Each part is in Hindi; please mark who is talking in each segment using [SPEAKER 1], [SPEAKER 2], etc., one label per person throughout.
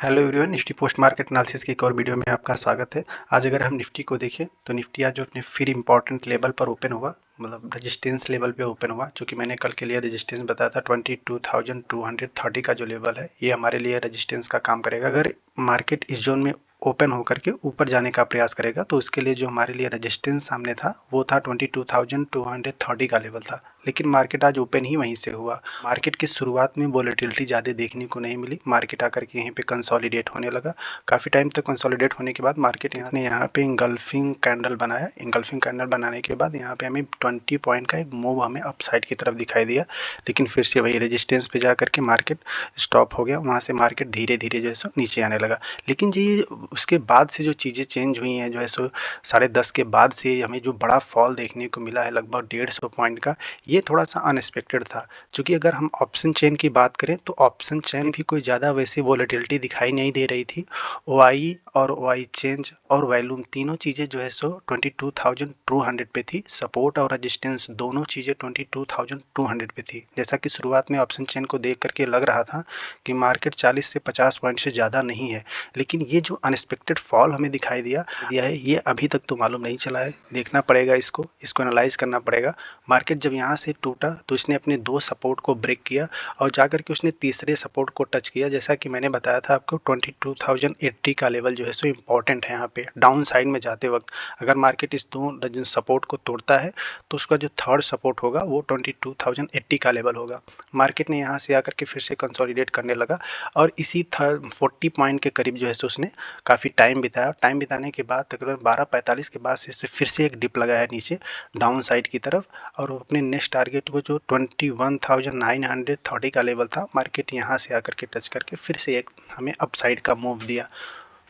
[SPEAKER 1] Hello everyone, Nifty post market analysis की एक और वीडियो में आपका स्वागत है। आज अगर हम निफ्टी को देखें तो निफ्टी आज जो अपने फिर इंपॉर्टेंट लेवल पर ओपन हुआ, मतलब रेजिस्टेंस लेवल पे ओपन हुआ। जो कि मैंने कल के लिए रेजिस्टेंस बताया था 22,230 का जो लेवल है, ये हमारे लिए रेजिस्टेंस का काम करेगा। अगर मार्केट इस जोन में ओपन होकर के ऊपर जाने का प्रयास करेगा तो उसके लिए जो हमारे लिए रेजिस्टेंस सामने था वो था 22,230 का लेवल था। लेकिन मार्केट आज ओपन ही वहीं से हुआ। मार्केट की शुरुआत में वोलेटिलिटी ज़्यादा देखने को नहीं मिली। मार्केट आकर के यहीं पे कंसोलिडेट होने लगा। काफ़ी टाइम तक कंसोलिडेट होने के बाद मार्केट यहाँ पे इंगल्फिंग कैंडल बनाया। इंगल्फिंग कैंडल बनाने के बाद यहाँ पे हमें 20 पॉइंट का एक मूव हमें अपसाइड की तरफ दिखाई दिया। लेकिन फिर से वही रेजिस्टेंस पे जा करके मार्केट स्टॉप हो गया। वहाँ से मार्केट धीरे धीरे जो है सो नीचे आने लगा। लेकिन जी उसके बाद से जो चीज़ें चेंज हुई हैं, जो है सो 10:30 के बाद से हमें जो बड़ा फॉल देखने को मिला है लगभग 150 पॉइंट का, ये थोड़ा सा अनएक्सपेक्टेड था। क्योंकि अगर हम ऑप्शन चेन की बात करें तो ऑप्शन चेन भी कोई ज़्यादा वैसे वोलेटिलिटी दिखाई नहीं दे रही थी। ओआई और ओआई चेंज और वैल्यूम तीनों चीज़ें जो है सो 22,200 पे थी। सपोर्ट और रेजिस्टेंस दोनों चीज़ें 22,200 पे थी। जैसा कि शुरुआत में ऑप्शन चेन को देख करके लग रहा था कि मार्केट 40 से 50 पॉइंट से ज़्यादा नहीं है। लेकिन ये जो अनएक्सपेक्टेड फॉल हमें दिखाई दिया है, ये अभी तक तो मालूम नहीं चला है। देखना पड़ेगा, इसको एनालाइज करना पड़ेगा। मार्केट जब यहाँ से टूटा तो इसने अपने 2 सपोर्ट को ब्रेक किया और जाकर के उसने तीसरे सपोर्ट को टच किया। जैसा कि मैंने बताया था आपको 22,080 का लेवल जो है सो इम्पॉर्टेंट है। यहाँ पे डाउन साइड में जाते वक्त अगर मार्केट इस 2 सपोर्ट को तोड़ता है तो उसका जो थर्ड सपोर्ट होगा वो 22,080 का लेवल होगा। मार्केट ने यहाँ से आकर के फिर से कंसोलिडेट करने लगा और इसी 40 पॉइंट के करीब जो है सो उसने काफ़ी टाइम बिताया। टाइम बिताने के बाद तकरीबन 12:45 के बाद से फिर से एक डिप लगाया नीचे डाउन साइड की तरफ और अपने नेक्स्ट टारगेट को जो 21,930 का लेवल था, मार्केट यहाँ से आकर के टच करके फिर से एक हमें अपसाइड का मूव दिया।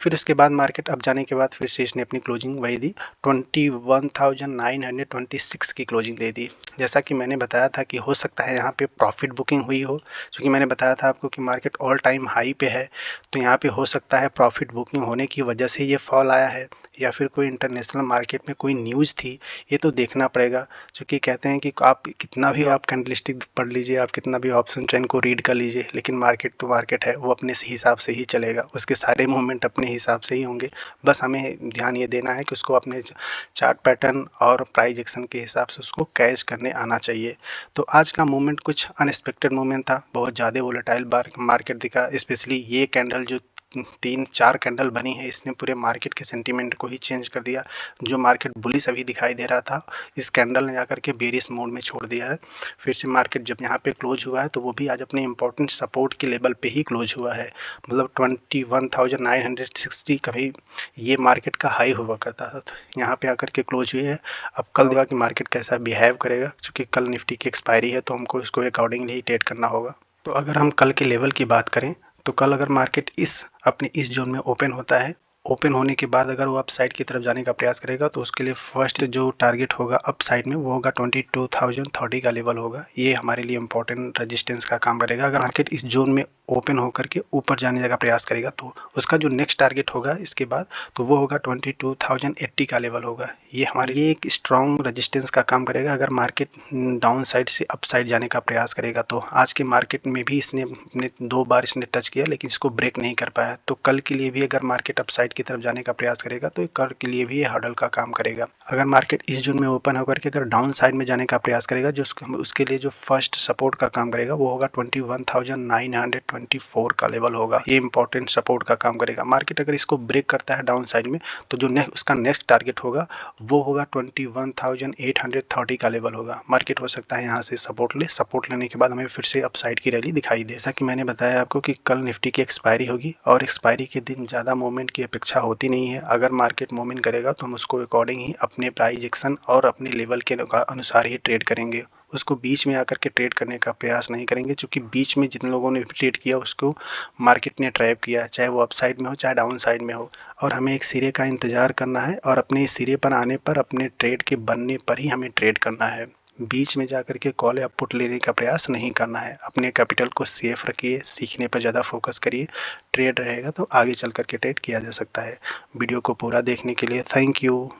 [SPEAKER 1] फिर उसके बाद मार्केट अप जाने के बाद फिर से इसने अपनी क्लोजिंग वही दी, 21,926 की क्लोजिंग दे दी। जैसा कि मैंने बताया था कि हो सकता है यहाँ पे प्रॉफिट बुकिंग हुई हो, क्योंकि मैंने बताया था आपको कि मार्केट ऑल टाइम हाई पे है। तो यहाँ पे हो सकता है प्रॉफिट बुकिंग होने की वजह से ये फॉल आया है या फिर कोई इंटरनेशनल मार्केट में कोई न्यूज़ थी, ये तो देखना पड़ेगा। क्योंकि कहते हैं कि आप कितना भी आप कैंडलस्टिक पढ़ लीजिए, आप कितना भी ऑप्शन चेन को रीड कर लीजिए, लेकिन मार्केट तो मार्केट है, वो अपने हिसाब से ही चलेगा। उसके सारे मूवमेंट अपने हिसाब से ही होंगे। बस हमें ध्यान ये देना है कि उसको अपने चार्ट पैटर्न और प्राइस एक्शन के हिसाब से उसको कैच करने आना चाहिए। तो आज का मूवमेंट कुछ अनएक्सपेक्टेड मूवमेंट था। बहुत ज़्यादा वोलेटाइल मार्केट दिखा। स्पेशली ये कैंडल जो 3-4 कैंडल बनी है, इसने पूरे मार्केट के सेंटीमेंट को ही चेंज कर दिया। जो मार्केट बुलिश अभी दिखाई दे रहा था, इस कैंडल ने जाकर के बेरिश मोड में छोड़ दिया है। फिर से मार्केट जब यहाँ पे क्लोज हुआ है तो वो भी आज अपने इंपॉर्टेंट सपोर्ट के लेवल पे ही क्लोज हुआ है। मतलब 21,960 कभी ये मार्केट का हाई हुआ करता था, तो यहाँ पे आकर के क्लोज हुई है। अब कल देखा कि मार्केट कैसा बिहेव करेगा, क्योंकि कल निफ्टी की एक्सपायरी है तो हमको इसको अकॉर्डिंगली ही ट्रेड करना होगा। तो अगर हम कल के लेवल की बात करें तो कल अगर मार्केट अपने इस जोन में ओपन होता है, ओपन होने के बाद अगर वो अप साइड की तरफ जाने का प्रयास करेगा तो उसके लिए फर्स्ट जो टारगेट होगा अप साइड में वो होगा 22,030 का लेवल होगा। ये हमारे लिए इंपॉर्टेंट रेजिस्टेंस का काम करेगा। अगर मार्केट इस जोन में ओपन होकर के ऊपर जाने का प्रयास करेगा तो उसका जो नेक्स्ट टारगेट होगा इसके बाद तो वो होगा 22,080 का लेवल होगा। ये हमारे लिए एक स्ट्रॉन्ग रेजिस्टेंस का काम करेगा। अगर मार्केट डाउन साइड से अप साइड जाने का प्रयास करेगा तो आज के मार्केट में भी इसने 2 बार इसने टच किया लेकिन इसको ब्रेक नहीं कर पाया। तो कल के लिए भी अगर मार्केट अप साइड की तरफ जाने का प्रयास करेगा तो कल के लिए भी ये हर्डल का काम करेगा। अगर मार्केट इस जोन में ओपन होकर के अगर डाउन साइड में जाने का प्रयास करेगा, जो उसके लिए जो फर्स्ट सपोर्ट का काम करेगा वो होगा 21,924 का लेवल होगा। ये इंपॉर्टेंट सपोर्ट का काम करेगा। मार्केट अगर इसको ब्रेक करता है डाउन साइड में तो जो उसका नेक्स्ट टारगेट होगा वो होगा 21,830 का लेवल होगा। मार्केट हो सकता है यहाँ से सपोर्ट लेने के बाद हमें फिर से अपसाइड की रैली दिखाई दे। जैसा कि मैंने बताया आपको कि कल निफ्टी की एक्सपायरी होगी और एक्सपायरी के दिन ज़्यादा मूवमेंट की अपेक्षा होती नहीं है। अगर मार्केट मूवमेंट करेगा तो हम उसको अकॉर्डिंग ही अपने प्राइस एक्शन और अपने लेवल के अनुसार ही ट्रेड करेंगे। उसको बीच में आकर के ट्रेड करने का प्रयास नहीं करेंगे, क्योंकि बीच में जिन लोगों ने ट्रेड किया उसको मार्केट ने ट्रैप किया, चाहे वो अप साइड में हो चाहे डाउन साइड में हो। और हमें एक सिरे का इंतज़ार करना है और अपने सिरे पर आने पर अपने ट्रेड के बनने पर ही हमें ट्रेड करना है। बीच में जाकर के कॉल या पुट लेने का प्रयास नहीं करना है। अपने कैपिटल को सेफ रखिए, सीखने पर ज़्यादा फोकस करिए। ट्रेड रहेगा तो आगे चल कर के ट्रेड किया जा सकता है। वीडियो को पूरा देखने के लिए थैंक यू।